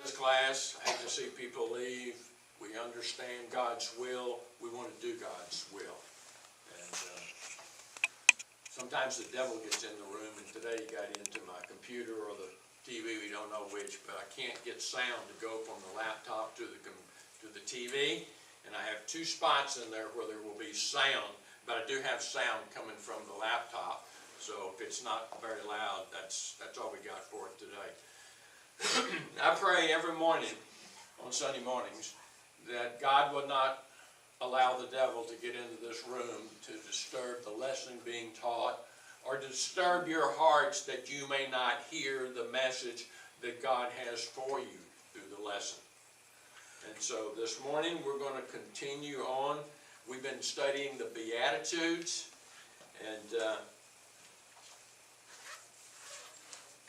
This class, I hate to see people leave. We understand God's will. We want to do God's will. And sometimes the devil gets in the room, and today he got into my computer or the TV, we don't know which, but I can't get sound to go from the laptop to the TV. And I have two spots in there where there will be sound, but I do have sound coming from the laptop. So if it's not very loud, that's all we got for it today. I pray every morning on Sunday mornings that God would not allow the devil to get into this room to disturb the lesson being taught or disturb your hearts that you may not hear the message that God has for you through the lesson. And so this morning we're going to continue on. We've been studying the Beatitudes, and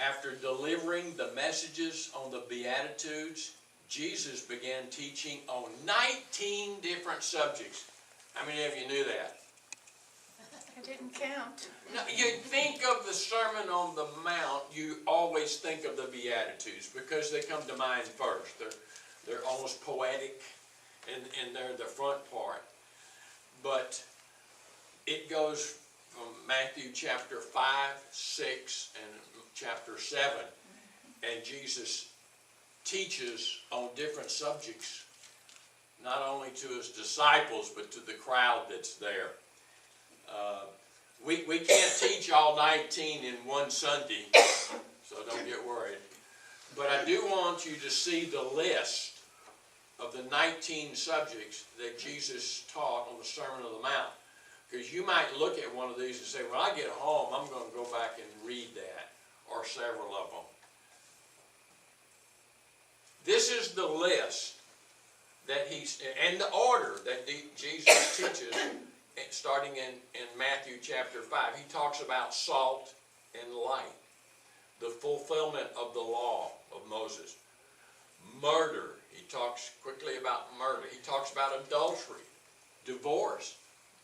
after delivering the messages on the Beatitudes, Jesus began teaching on 19 different subjects. How many of you knew that? I didn't count. Now, you think of the Sermon on the Mount, you always think of the Beatitudes because they come to mind first. They're almost poetic, and they're the front part. But it goes from Matthew chapter 5, 6, and chapter 7. And Jesus teaches on different subjects, not only to his disciples, but to the crowd that's there. We can't teach all 19 in one Sunday, so don't get worried. But I do want you to see the list of the 19 subjects that Jesus taught on the Sermon on the Mount. Because you might look at one of these and say, when I get home, I'm going to go back and read that, or several of them. This is the list that and the order that Jesus teaches, starting in Matthew chapter 5. He talks about salt and light, the fulfillment of the law of Moses. Murder, he talks quickly about murder. He talks about adultery, divorce,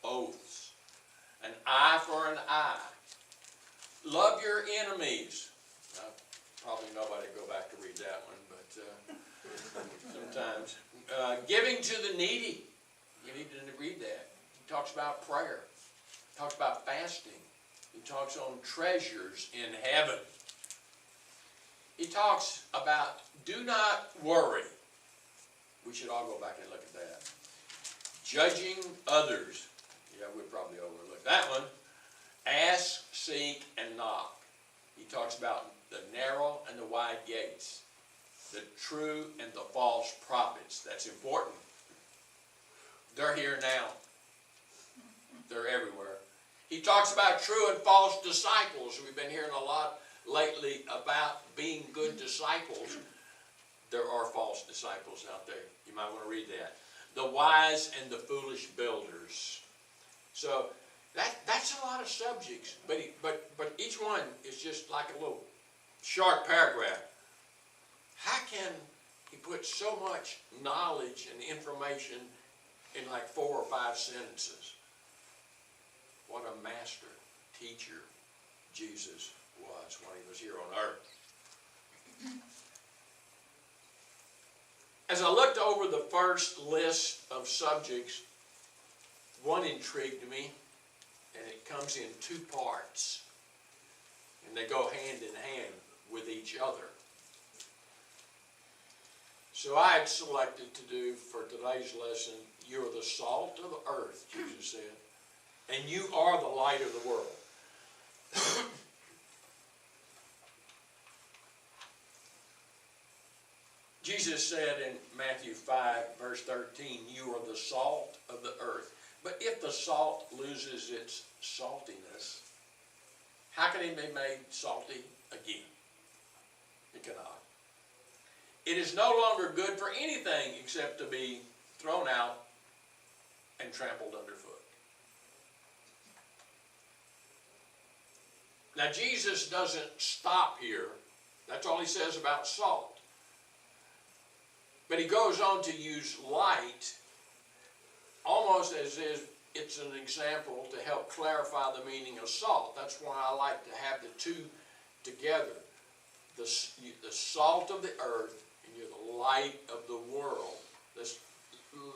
oaths, an eye for an eye. Love your enemies. Probably nobody go back to read that one, but sometimes. Giving to the needy. You need to read that. He talks about prayer. He talks about fasting. He talks on treasures in heaven. He talks about do not worry. We should all go back and look at that. Judging others. Yeah, we'd probably overlook that one. Ask, seek, and knock. He talks about the narrow and the wide gates, the true and the false prophets. That's important. They're here now. They're everywhere. He talks about true and false disciples. We've been hearing a lot lately about being good disciples. There are false disciples out there. You might want to read that. The wise and the foolish builders. So that's a lot of subjects, but each one is just like a little short paragraph. How can he put so much knowledge and information in like 4 or 5 sentences? What a master teacher Jesus was when he was here on earth. As I looked over the first list of subjects, one intrigued me, and it comes in 2 parts, and they go hand in hand with each other. So I had selected to do for today's lesson, you're the salt of the earth, Jesus said, and you are the light of the world. Jesus said in Matthew 5, verse 13, you are the salt of the earth. But if the salt loses its saltiness, how can it be made salty again? It cannot. It is no longer good for anything except to be thrown out and trampled underfoot. Now Jesus doesn't stop here. That's all he says about salt. But he goes on to use light almost as if it's an example to help clarify the meaning of salt. That's why I like to have the two together. The salt of the earth, and you're the light of the world. Let's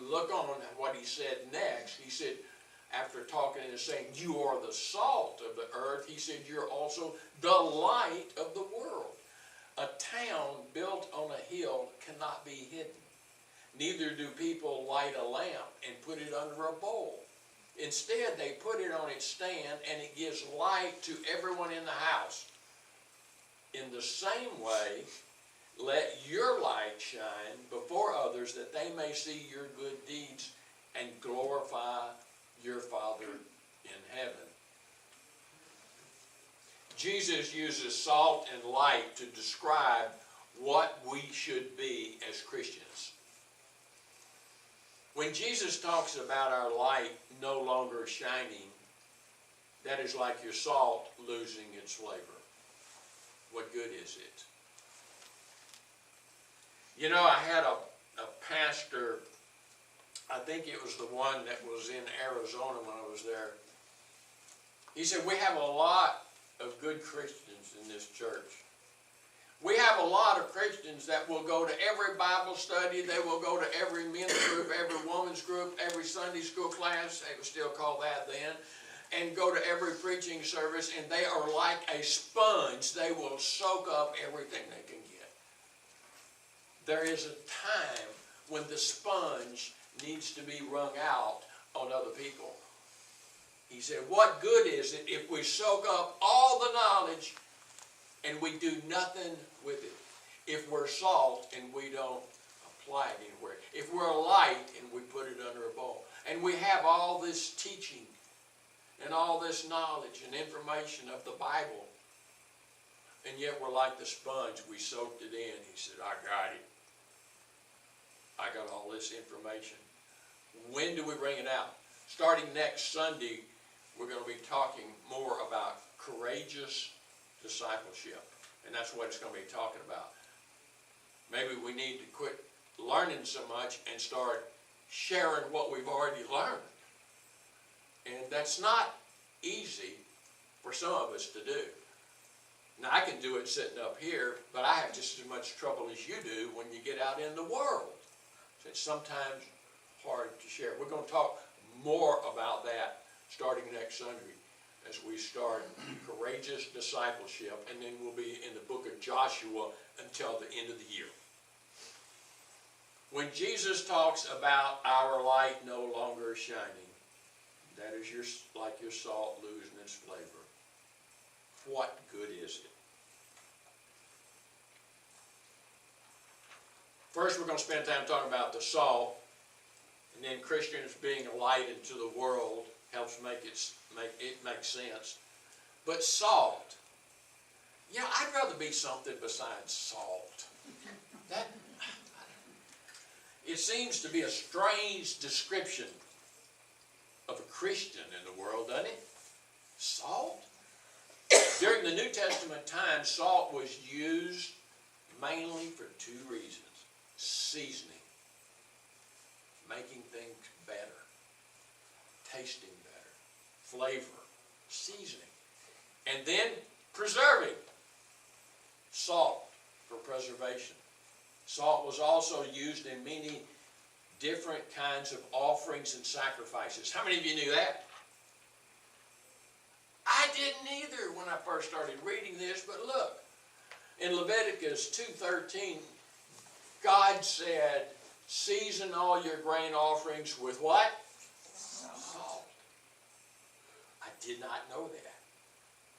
look on what he said next. He said, after talking and saying, you are the salt of the earth, he said, you're also the light of the world. A town built on a hill cannot be hidden. Neither do people light a lamp and put it under a bowl. Instead, they put it on its stand, and it gives light to everyone in the house. In the same way, let your light shine before others, that they may see your good deeds and glorify your Father in heaven. Jesus uses salt and light to describe what we should be as Christians. When Jesus talks about our light no longer shining, that is like your salt losing its flavor. What good is it? You know, I had a pastor, I think it was the one that was in Arizona when I was there. He said, we have a lot of good Christians in this church. We have a lot of Christians that will go to every Bible study, they will go to every men's group, every woman's group, every Sunday school class, they would still call that then, and go to every preaching service, and they are like a sponge. They will soak up everything they can get. There is a time when the sponge needs to be wrung out on other people. He said, what good is it if we soak up all the knowledge and we do nothing with it? If we're salt and we don't apply it anywhere. If we're a light and we put it under a bowl. And we have all this teaching and all this knowledge and information of the Bible. And yet we're like the sponge. We soaked it in. He said, I got it. I got all this information. When do we bring it out? Starting next Sunday, we're going to be talking more about courageous discipleship. And that's what it's going to be talking about. Maybe we need to quit learning so much and start sharing what we've already learned. And that's not easy for some of us to do. Now, I can do it sitting up here, but I have just as much trouble as you do when you get out in the world. So it's sometimes hard to share. We're going to talk more about that starting next Sunday as we start courageous discipleship, and then we'll be in the book of Joshua until the end of the year. When Jesus talks about our light no longer shining, that is like your salt losing its flavor. What good is it? First, we're going to spend time talking about the salt, and then Christians being a light into the world helps make it make sense. But salt, you know, I'd rather be something besides salt. It seems to be a strange description of a Christian in the world, doesn't it? Salt? During the New Testament time, salt was used mainly for two reasons. Seasoning, making things better, tasting better, flavor, seasoning, and then preserving. Salt for preservation. Salt was also used in many different kinds of offerings and sacrifices. How many of you knew that? I didn't either when I first started reading this, but look, in Leviticus 2:13, God said, season all your grain offerings with what? Salt. I did not know that.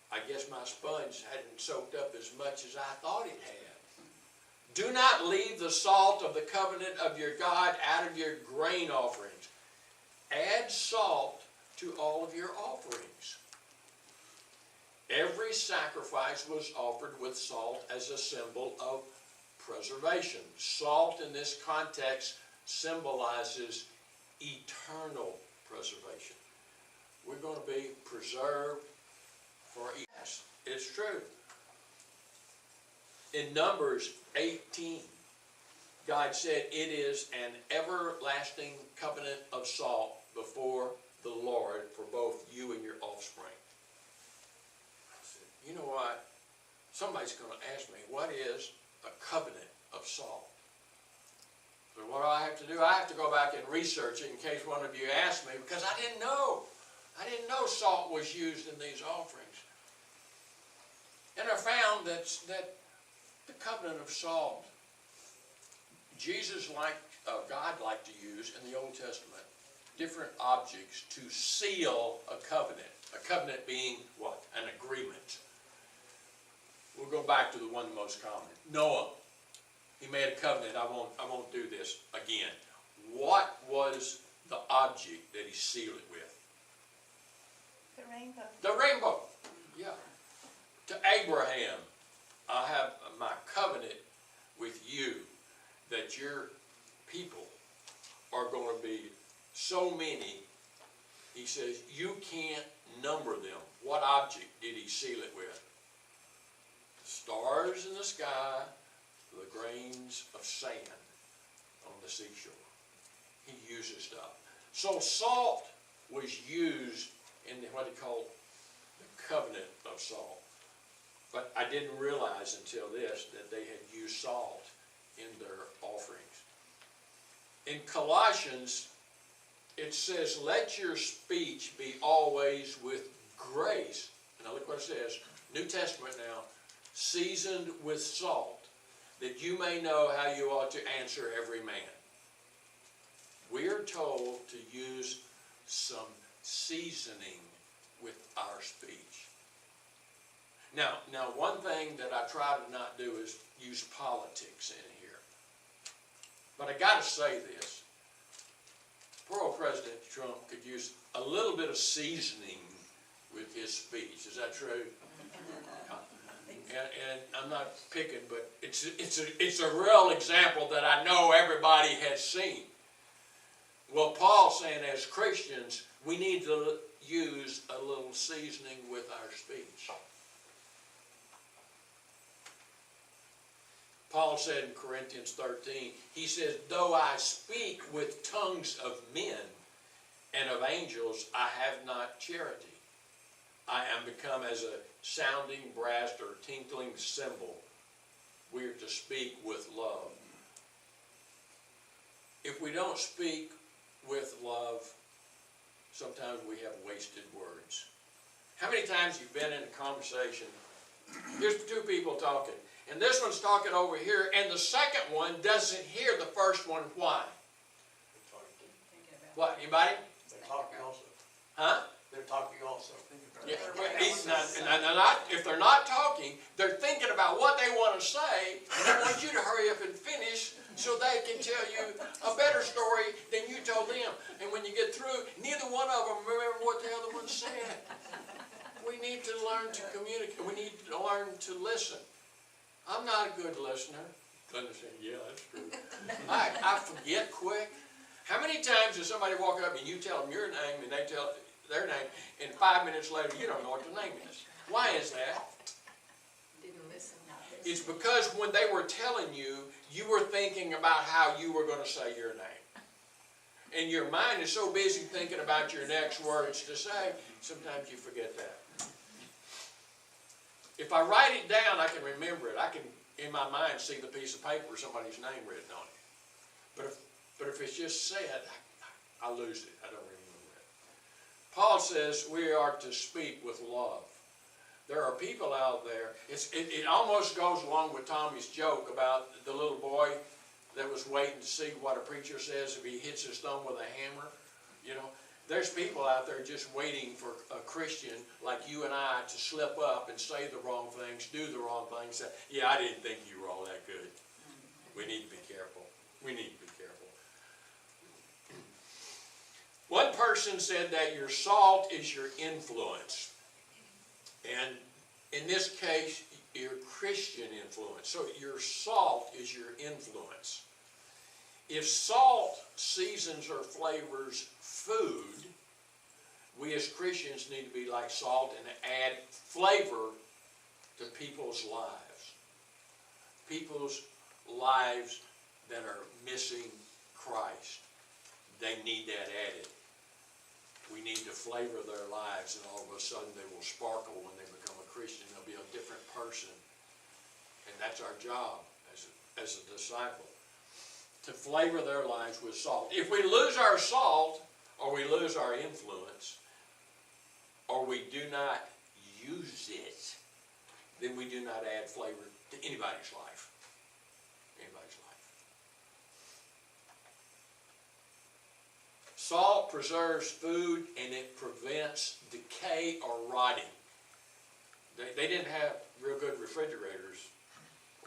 I guess my sponge hadn't soaked up as much as I thought it had. Do not leave the salt of the covenant of your God out of your grain offerings. Add salt to all of your offerings. Every sacrifice was offered with salt as a symbol of preservation. Salt in this context symbolizes eternal preservation. We're going to be preserved for yes, it's true. In Numbers 18, God said it is an everlasting covenant of salt before the Lord for both you and your offspring. I said, you know what? Somebody's going to ask me, what is a covenant of salt? So what do I have to do? I have to go back and research it in case one of you asked me, because I didn't know. I didn't know salt was used in these offerings. And I found that the covenant of salt, God liked to use in the Old Testament different objects to seal a covenant. A covenant being what? An agreement. We'll go back to the one most common. Noah. He made a covenant. I won't do this again. What was the object that he sealed it with? The rainbow. The rainbow. Yeah. To Abraham, I have my covenant with you that your people are going to be so many. He says, you can't number them. What object did he seal it with? The stars in the sky, the grains of sand on the seashore. He uses stuff. So salt was used in what he called the covenant of salt. But I didn't realize until this that they had used salt in their offerings. In Colossians, it says, let your speech be always with grace. Now look what it says. New Testament now. Seasoned with salt, that you may know how you ought to answer every man. We are told to use some seasoning with our speech. Now, one thing that I try to not do is use politics in here. But I got to say this. Poor old President Trump could use a little bit of seasoning with his speech. Is that true? And I'm not picking, but it's a real example that I know everybody has seen. Well, Paul's saying as Christians, we need to use a little seasoning with our speech. Paul said in Corinthians 13, he says, though I speak with tongues of men and of angels, I have not charity. I am become as a sounding brass or tinkling cymbal. We are to speak with love. If we don't speak with love, sometimes we have wasted words. How many times you've been in a conversation? Here's two people talking, and this one's talking over here, and the second one doesn't hear the first one. Why? What? Anybody? They're talking also. Huh? They're talking also. Yeah, if they're not talking, they're thinking about what they want to say, and they want you to hurry up and finish so they can tell you a better story than you told them. And when you get through, neither one of them remember what the other one said. We need to learn to communicate. We need to learn to listen. I'm not a good listener. Glenda said, yeah, that's true. I forget quick. How many times does somebody walk up and you tell them your name and they tell their name, and 5 minutes later you don't know what their name is? Why is that? Didn't listen. It's because when they were telling you, you were thinking about how you were going to say your name. And your mind is so busy thinking about your next words to say, sometimes you forget that. If I write it down, I can remember it. I can, in my mind, see the piece of paper with somebody's name written on it. But if it's just said, I lose it. I don't remember it. Paul says we are to speak with love. There are people out there, it almost goes along with Tommy's joke about the little boy that was waiting to see what a preacher says if he hits his thumb with a hammer. You know, there's people out there just waiting for a Christian like you and I to slip up and say the wrong things, do the wrong things. Say, yeah, I didn't think you were all that good. We need to be careful. We need to be careful. One person said that your salt is your influence. And in this case, your Christian influence. So your salt is your influence. If salt seasons or flavors food, we as Christians need to be like salt and add flavor to people's lives. People's lives that are missing Christ. They need that added. We need to flavor their lives, and all of a sudden they will sparkle when they become a Christian. They'll be a different person. And that's our job as a disciple. to flavor their lives with salt. If we lose our salt, or we lose our influence, or we do not use it, then we do not add flavor to anybody's life. Anybody's life. Salt preserves food and it prevents decay or rotting. They didn't have real good refrigerators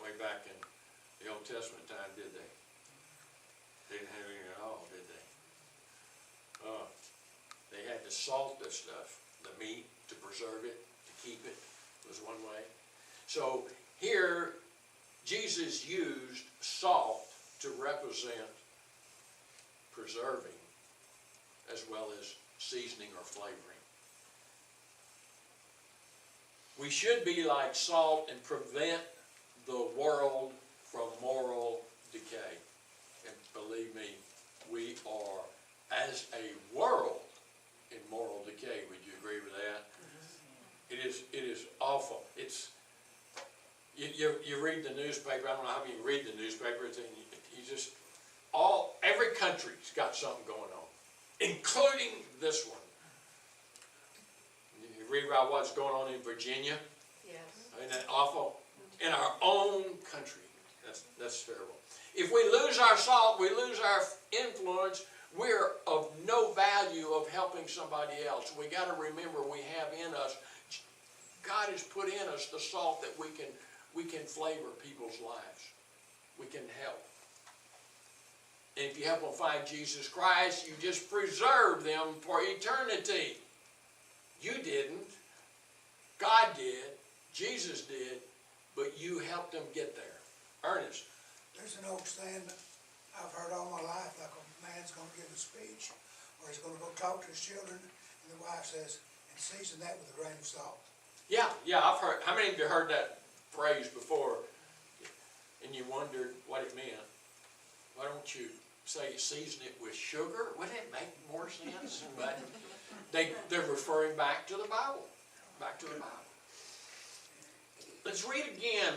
way back in the Old Testament time, did they? They didn't have any at all, did they? They had to salt this stuff, the meat, to preserve it, to keep it, was one way. So here, Jesus used salt to represent preserving as well as seasoning or flavoring. We should be like salt and prevent the world from moral decay. And believe me, we are, as a world, in moral decay. Would you agree with that? It is awful. It's you read the newspaper. I don't know how many read the newspaper. And you just every country's got something going on, including this one. You read about what's going on in Virginia. Yes. Isn't that awful? In our own country. That's terrible. If we lose our salt, we lose our influence. We're of no value of helping somebody else. We got to remember we have in us, God has put in us the salt that we can flavor people's lives. We can help. And if you help them find Jesus Christ, you just preserve them for eternity. You didn't. God did. Jesus did. But you helped them get there. Ernest. There's an old saying I've heard all my life, like a man's going to give a speech, or he's going to go talk to his children, and the wife says, and season that with a grain of salt. Yeah, I've heard. How many of you heard that phrase before, and you wondered what it meant? Why don't you say season it with sugar? Wouldn't it make more sense? But they're referring back to the Bible. Back to the Bible. Let's read again.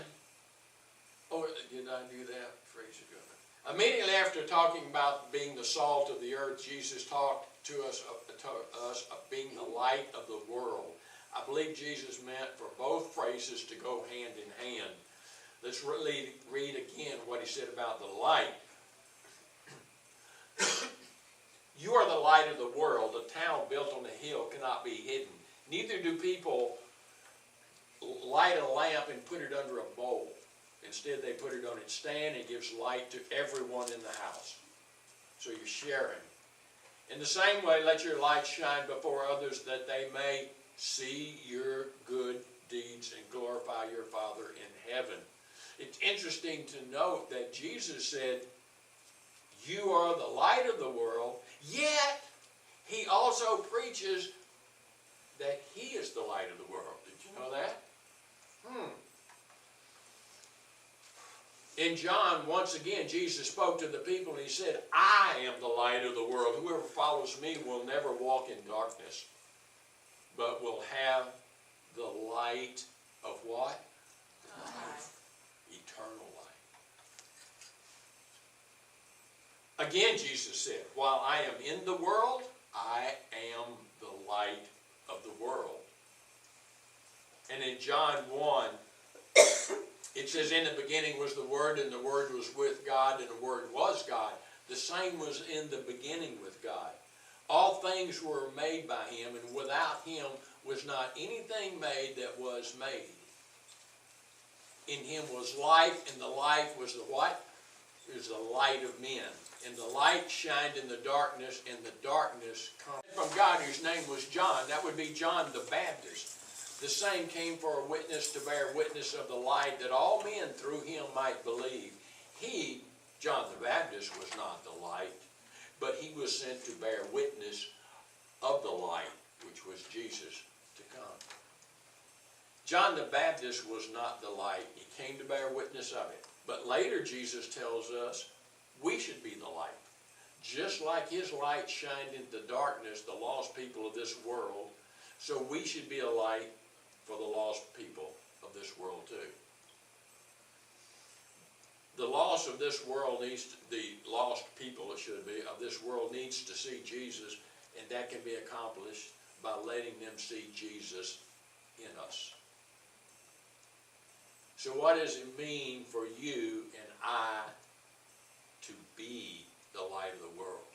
Oh, did I do that? Praise God. Immediately after talking about being the salt of the earth, Jesus talked to us of being the light of the world. I believe Jesus meant for both phrases to go hand in hand. Let's really read again what he said about the light. You are the light of the world. A town built on a hill cannot be hidden. Neither do people light a lamp and put it under a bowl. Instead, they put it on its stand and gives light to everyone in the house. So you're sharing. In the same way, let your light shine before others that they may see your good deeds and glorify your Father in heaven. It's interesting to note that Jesus said, you are the light of the world, yet he also preaches that he is the light of the world. Did you know that? In John, once again, Jesus spoke to the people and he said, I am the light of the world. Whoever follows me will never walk in darkness, but will have the light of what? Life. Eternal life. Again, Jesus said, while I am in the world, I am the light of the world. And in John 1, it says, in the beginning was the Word, and the Word was with God, and the Word was God. The same was in the beginning with God. All things were made by him, and without him was not anything made that was made. In him was life, and the life was the what? It was the light of men. And the light shined in the darkness, and the darkness came from God, whose name was John. That would be John the Baptist. The same came for a witness to bear witness of the light, that all men through him might believe. He, John the Baptist, was not the light, but he was sent to bear witness of the light, which was Jesus to come. John the Baptist was not the light. He came to bear witness of it. But later Jesus tells us we should be the light. Just like his light shined into the darkness, the lost people of this world, so we should be a light for the lost people of this world too. The lost of this world the lost people, it should be, of this world needs to see Jesus, and that can be accomplished by letting them see Jesus in us. So what does it mean for you and I to be the light of the world?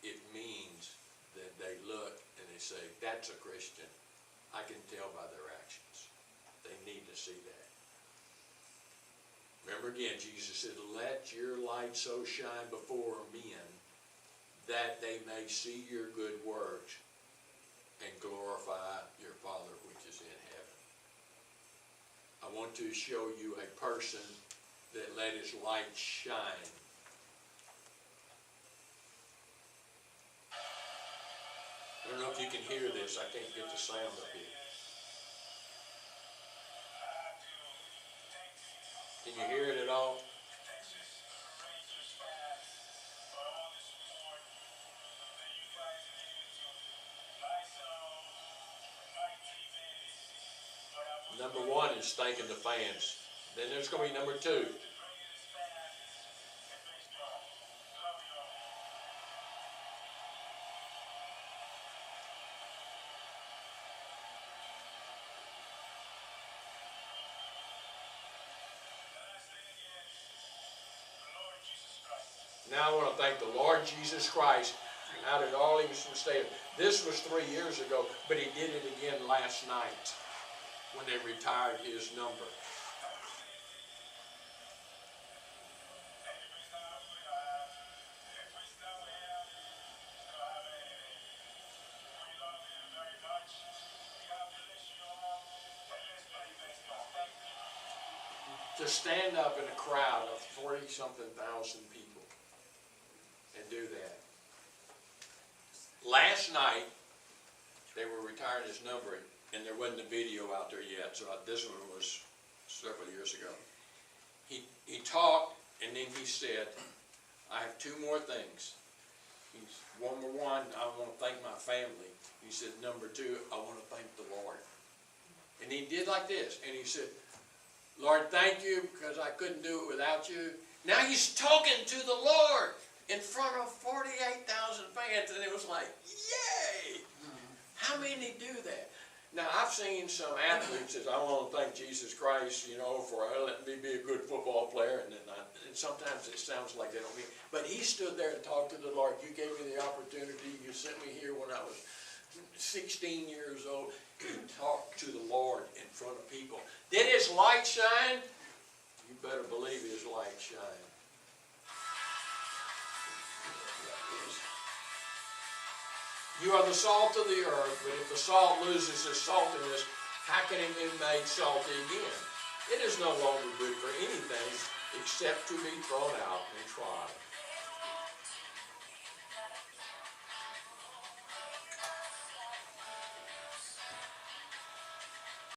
It means that they look and they say, that's a Christian. I can tell by their actions. They need to see that. Remember again, Jesus said, let your light so shine before men that they may see your good works and glorify your Father which is in heaven. I want to show you a person that let his light shine. I don't know if you can hear this. I can't get the sound up here. Can you hear it at all? Number one is thanking the fans. Then there's going to be number two. Now I want to thank the Lord Jesus Christ. How did all he was stay? This was 3 years ago, but he did it again last night when they retired his number. To stand up in a crowd of 40-something thousand people and do that. Last night, they were retiring his number, and there wasn't a video out there yet, so this one was several years ago. He talked, and then he said, I have two more things. Number one, I want to thank my family. He said, number two, I want to thank the Lord. And he did like this, and he said, Lord, thank you because I couldn't do it without you. Now he's talking to the Lord in front of 48,000 fans, and it was like, yay! How many do that? Now, I've seen some athletes that I want to thank Jesus Christ, for letting me be a good football player, and sometimes it sounds like they don't mean it. But he stood there and talked to the Lord. You gave me the opportunity. You sent me here when I was 16 years old. He talked to the Lord in front of people. Did his light shine? You better believe his light shined. You are the salt of the earth, but if the salt loses its saltiness, how can it be made salty again? It is no longer good for anything except to be thrown out and tried.